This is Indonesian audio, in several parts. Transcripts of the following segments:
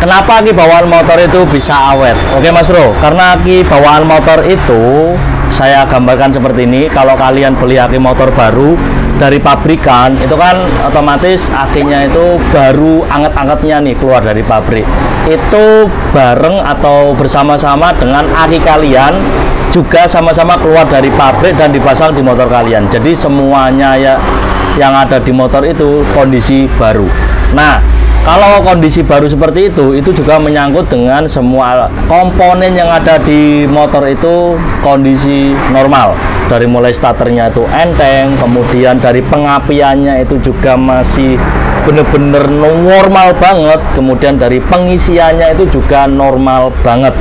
Kenapa aki bawaan motor itu bisa awet? Oke Mas Bro, karena aki bawaan motor itu saya gambarkan seperti ini. Kalau kalian beli aki motor baru dari pabrikan, itu kan otomatis akinya itu baru anget-angetnya nih keluar dari pabrik. Itu bareng atau bersama-sama dengan aki kalian juga sama-sama keluar dari pabrik dan dipasang di motor kalian. Jadi semuanya ya yang ada di motor itu kondisi baru. Nah, kalau kondisi baru seperti itu juga menyangkut dengan semua komponen yang ada di motor itu kondisi normal. Dari mulai starternya itu enteng, kemudian dari pengapiannya itu juga masih bener-bener normal banget, kemudian dari pengisiannya itu juga normal banget.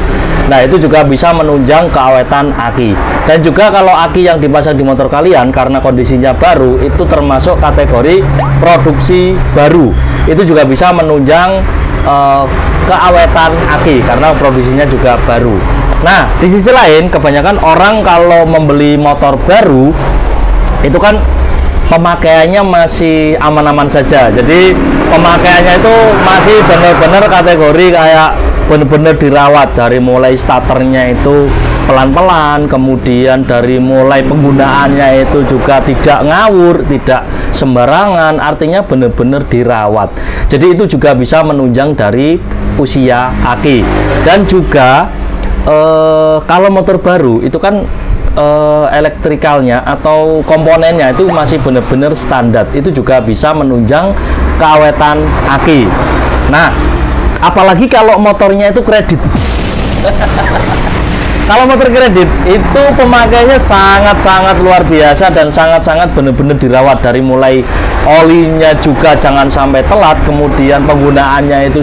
Nah, itu juga bisa menunjang keawetan aki. Dan juga kalau aki yang dipasang di motor kalian karena kondisinya baru, itu termasuk kategori produksi baru. Itu juga bisa menunjang keawetan aki karena produksinya juga baru. Nah, di sisi lain kebanyakan orang kalau membeli motor baru itu kan pemakaiannya masih aman-aman saja. Jadi pemakaiannya itu masih benar-benar kategori kayak benar-benar dirawat, dari mulai starternya itu pelan-pelan, kemudian dari mulai penggunaannya itu juga tidak ngawur, tidak sembarangan, artinya benar-benar dirawat. Jadi itu juga bisa menunjang dari usia aki. Dan juga kalau motor baru itu kan elektrikalnya atau komponennya itu masih benar-benar standar, itu juga bisa menunjang keawetan aki. Nah, apalagi kalau motornya itu kredit. Kalau motor kredit itu pemakaiannya sangat-sangat luar biasa dan sangat-sangat benar-benar dirawat, dari mulai olinya juga jangan sampai telat, kemudian penggunaannya itu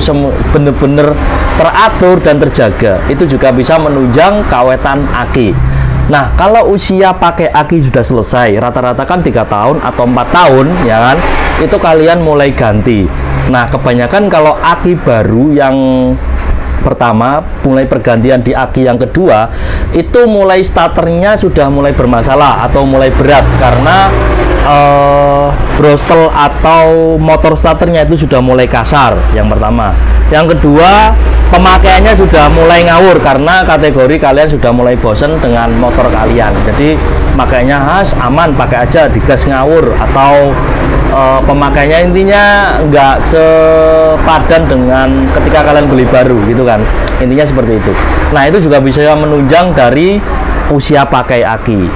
benar-benar teratur dan terjaga. Itu juga bisa menunjang keawetan aki. Nah, kalau usia pakai aki sudah selesai, rata-rata kan 3 tahun atau 4 tahun, ya kan, itu kalian mulai ganti. Nah, kebanyakan kalau aki baru yang pertama, mulai pergantian di aki yang kedua, itu mulai starternya sudah mulai bermasalah atau mulai berat karena brostel atau motor starternya itu sudah mulai kasar, yang pertama. Yang kedua, pemakaiannya sudah mulai ngawur karena kategori kalian sudah mulai bosen dengan motor kalian. Jadi makanya aman, pakai aja, digas ngawur, atau pemakaiannya intinya nggak sepadan dengan ketika kalian beli baru gitu kan, intinya seperti itu. Nah, itu juga bisa menunjang dari usia pakai aki.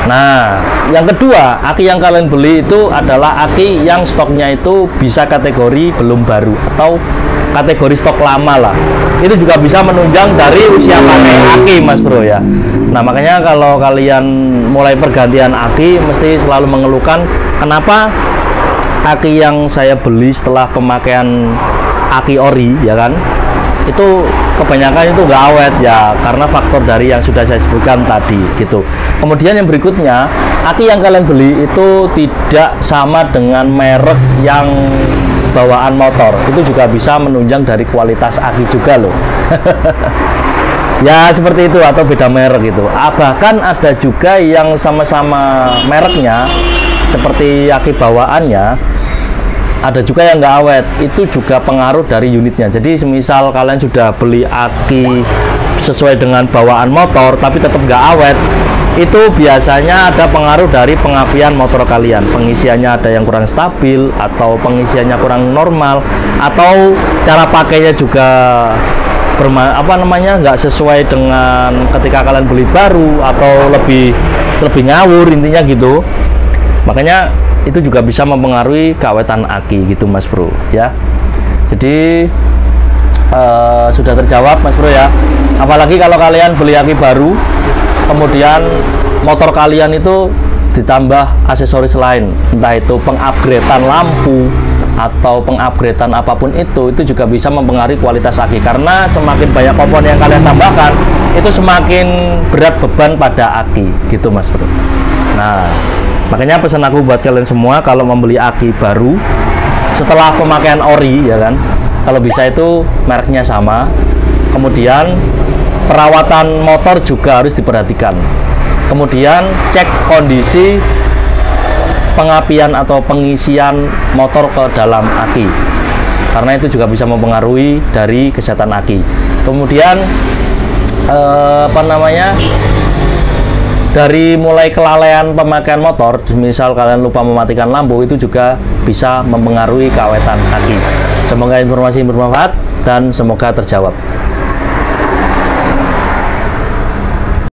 Nah, yang kedua, aki yang kalian beli itu adalah aki yang stoknya itu bisa kategori belum baru atau kategori stok lama lah. Itu juga bisa menunjang dari usia pakai aki, Mas Bro ya. Nah, makanya kalau kalian mulai pergantian aki mesti selalu mengeluhkan, kenapa aki yang saya beli setelah pemakaian aki ori, ya kan, itu kebanyakan itu nggak awet ya, karena faktor dari yang sudah saya sebutkan tadi gitu. Kemudian yang berikutnya, aki yang kalian beli itu tidak sama dengan merek yang bawaan motor, itu juga bisa menunjang dari kualitas aki juga loh. Ya seperti itu, atau beda merek gitu. Bahkan ada juga yang sama-sama mereknya seperti aki bawaannya, ada juga yang nggak awet. Itu juga pengaruh dari unitnya. Jadi semisal kalian sudah beli aki sesuai dengan bawaan motor tapi tetap nggak awet, itu biasanya ada pengaruh dari pengapian motor kalian. Pengisiannya ada yang kurang stabil, atau pengisiannya kurang normal, atau cara pakainya juga nggak sesuai dengan ketika kalian beli baru, atau lebih ngawur, intinya gitu. Makanya itu juga bisa mempengaruhi keawetan aki gitu, Mas Bro ya. Jadi sudah terjawab, Mas Bro ya. Apalagi kalau kalian beli aki baru, kemudian motor kalian itu ditambah aksesoris lain, entah itu pengupgradean lampu atau pengupgradean apapun itu juga bisa mempengaruhi kualitas aki. Karena semakin banyak komponen yang kalian tambahkan, itu semakin berat beban pada aki gitu, Mas Bro. Nah, makanya pesan aku buat kalian semua, kalau membeli aki baru setelah pemakaian ori, ya kan, kalau bisa itu mereknya sama. Kemudian perawatan motor juga harus diperhatikan. Kemudian cek kondisi pengapian atau pengisian motor ke dalam aki. karena itu juga bisa mempengaruhi dari kesehatan aki. Kemudian dari mulai kelalaian pemakaian motor, misal kalian lupa mematikan lampu, itu juga bisa mempengaruhi keawetan aki. Semoga informasi bermanfaat dan semoga terjawab.